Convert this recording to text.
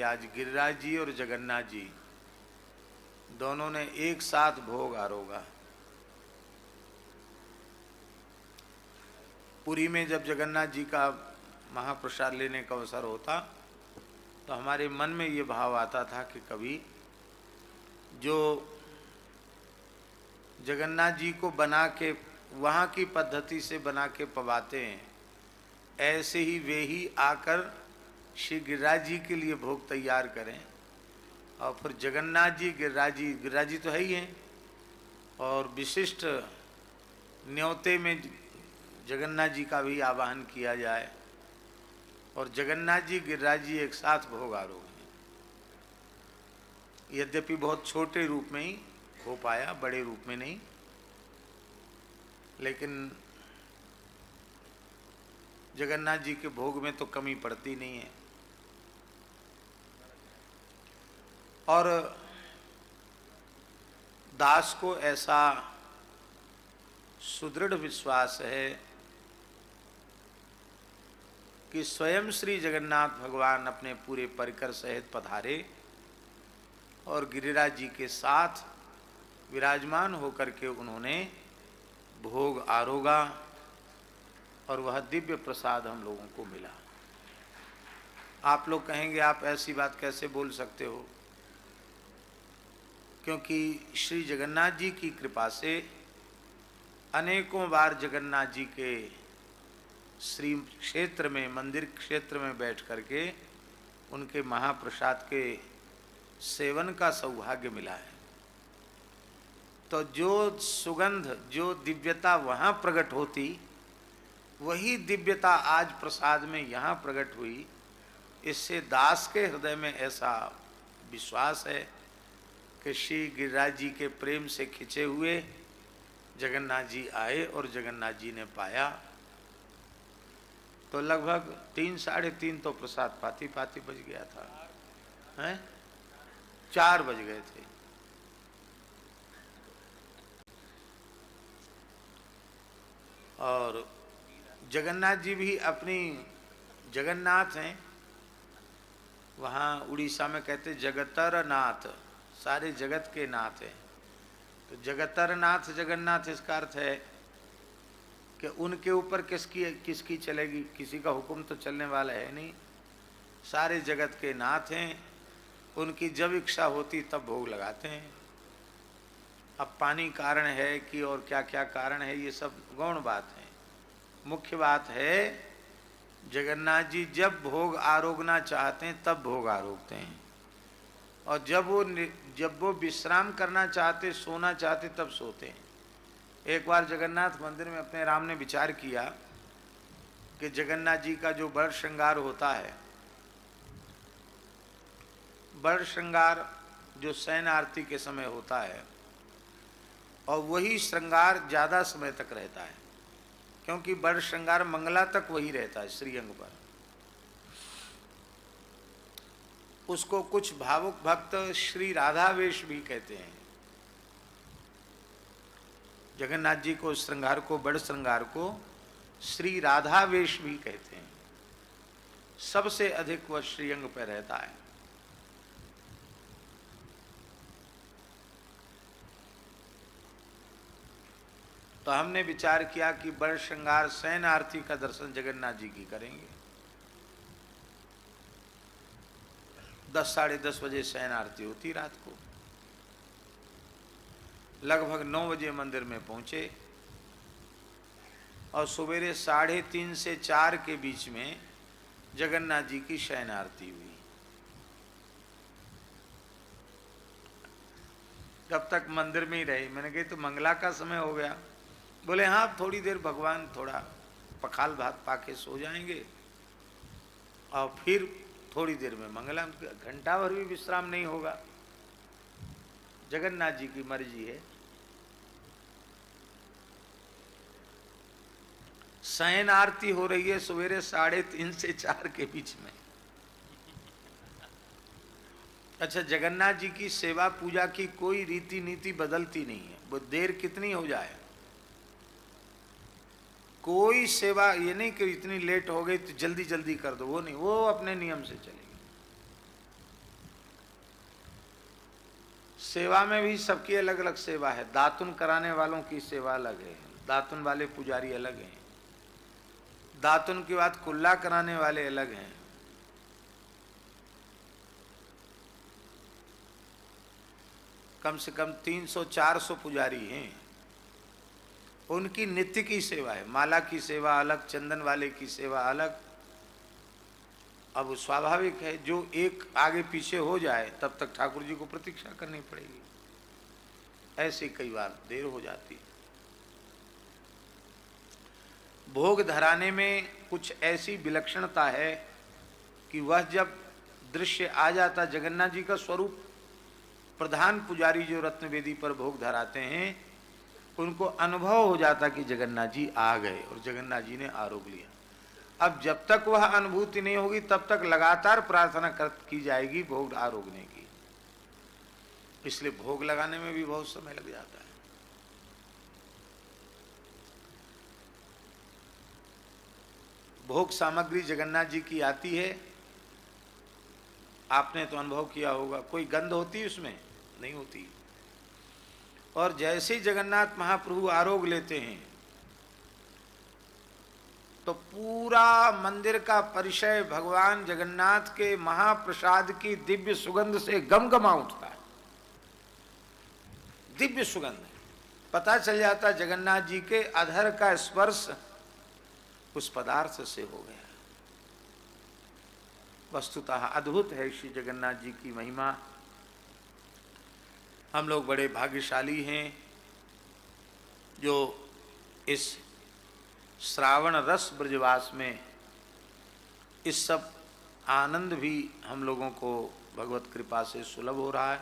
आज गिरिराज जी और जगन्नाथ जी दोनों ने एक साथ भोग आरोगा। पुरी में जब जगन्नाथ जी का महाप्रसाद लेने का अवसर होता तो हमारे मन में ये भाव आता था कि कभी जो जगन्नाथ जी को बना के वहाँ की पद्धति से बना के पवाते हैं, ऐसे ही वे ही आकर श्री गिरिराज जी के लिए भोग तैयार करें। और फिर जगन्नाथ जी गिरिराज जी तो है ही हैं, और विशिष्ट न्योते में जगन्नाथ जी का भी आवाहन किया जाए और जगन्नाथ जी गिरिराज जी एक साथ भोग आरोह हैं। यद्यपि बहुत छोटे रूप में ही हो पाया, बड़े रूप में नहीं, लेकिन जगन्नाथ जी के भोग में तो कमी पड़ती नहीं है। और दास को ऐसा सुदृढ़ विश्वास है कि स्वयं श्री जगन्नाथ भगवान अपने पूरे परिकर सहित पधारे और गिरिराज जी के साथ विराजमान होकर के उन्होंने भोग आरोगा और वह दिव्य प्रसाद हम लोगों को मिला। आप लोग कहेंगे आप ऐसी बात कैसे बोल सकते हो, क्योंकि श्री जगन्नाथ जी की कृपा से अनेकों बार जगन्नाथ जी के श्री क्षेत्र में, मंदिर क्षेत्र में बैठ करके उनके महाप्रसाद के सेवन का सौभाग्य मिला है। तो जो सुगंध, जो दिव्यता वहाँ प्रकट होती, वही दिव्यता आज प्रसाद में यहाँ प्रकट हुई। इससे दास के हृदय में ऐसा विश्वास है कि श्री गिरिराज जी के प्रेम से खिंचे हुए जगन्नाथ जी आए और जगन्नाथ जी ने पाया। तो लगभग 3 साढ़े 3 तो प्रसाद पाती पाती बज गया था, हैं? 4 बज गए थे। और जगन्नाथ जी भी अपनी जगन्नाथ हैं, वहाँ उड़ीसा में कहते जगतर नाथ, सारे जगत के नाथ हैं। तो जगतर नाथ जगन्नाथ, इसका अर्थ है कि उनके ऊपर किसकी चलेगी, किसी का हुक्म तो चलने वाला है नहीं, सारे जगत के नाथ हैं। उनकी जब इच्छा होती तब भोग लगाते हैं। अब पानी कारण है कि और क्या क्या कारण है, ये सब गौण बात है। मुख्य बात है जगन्नाथ जी जब भोग आरोगना चाहते हैं तब भोग आरोगते हैं, और जब वो विश्राम करना चाहते, सोना चाहते, तब सोते हैं। एक बार जगन्नाथ मंदिर में अपने राम ने विचार किया कि जगन्नाथ जी का जो बड़ श्रृंगार होता है, बड़ श्रृंगार जो शयन आरती के समय होता है, और वही श्रृंगार ज़्यादा समय तक रहता है, क्योंकि बड़ श्रृंगार मंगला तक वही रहता है श्रीअंग पर। उसको कुछ भावुक भक्त श्री राधावेश भी कहते हैं। जगन्नाथ जी को श्रृंगार को, बड़ श्रृंगार को श्री राधावेश भी कहते हैं। सबसे अधिक वह श्रीअंग पर रहता है। तो हमने विचार किया कि बड़ श्रृंगार शयन आरती का दर्शन जगन्नाथ जी की करेंगे। 10 साढ़े 10 बजे शयन आरती होती रात को। लगभग 9 बजे मंदिर में पहुंचे और सवेरे 3:30 से 4 के बीच में जगन्नाथ जी की शयन आरती हुई। तब तक मंदिर में ही रहे। मैंने कही तो मंगला का समय हो गया। बोले हाँ, थोड़ी देर भगवान थोड़ा पखाल भात पाके सो जाएंगे और फिर थोड़ी देर में मंगला। घंटा भर भी विश्राम नहीं होगा, जगन्नाथ जी की मर्जी है। शयन आरती हो रही है सवेरे 3:30 से 4 के बीच में। अच्छा, जगन्नाथ जी की सेवा पूजा की कोई रीति नीति बदलती नहीं है, वो देर कितनी हो जाए, कोई सेवा ये नहीं कि इतनी लेट हो गई तो जल्दी जल्दी कर दो, वो नहीं, वो अपने नियम से चलेगी। सेवा में भी सबकी अलग अलग सेवा है। दातुन कराने वालों की सेवा अलग है, दातुन वाले पुजारी अलग हैं। दातुन के बाद कुल्ला कराने वाले अलग हैं। कम से कम 300-400 पुजारी हैं, उनकी नित्य की सेवा है। माला की सेवा अलग, चंदन वाले की सेवा अलग। अब स्वाभाविक है, जो एक आगे पीछे हो जाए तब तक ठाकुर जी को प्रतीक्षा करनी पड़ेगी। ऐसे कई बार देर हो जाती है। भोग धराने में कुछ ऐसी विलक्षणता है कि वह जब दृश्य आ जाता, जगन्नाथ जी का स्वरूप, प्रधान पुजारी जो रत्नवेदी पर भोग धराते हैं उनको अनुभव हो जाता कि जगन्नाथ जी आ गए और जगन्नाथ जी ने आरोग लिया। अब जब तक वह अनुभूति नहीं होगी तब तक लगातार प्रार्थना की जाएगी भोग आरोगने की। इसलिए भोग लगाने में भी बहुत समय लग जाता है। भोग सामग्री जगन्नाथ जी की आती है, आपने तो अनुभव किया होगा। कोई गंध होती है उसमें? नहीं होती। और जैसे ही जगन्नाथ महाप्रभु आरोग लेते हैं तो पूरा मंदिर का परिचय भगवान जगन्नाथ के महाप्रसाद की दिव्य सुगंध से गमगमा उठता है। दिव्य सुगंध, पता चल जाता जगन्नाथ जी के अधर का स्पर्श उस पदार्थ से हो गया। वस्तुतः अद्भुत है श्री जगन्नाथ जी की महिमा। हम लोग बड़े भाग्यशाली हैं जो इस श्रावण रस ब्रजवास में इस सब आनंद भी हम लोगों को भगवत कृपा से सुलभ हो रहा है।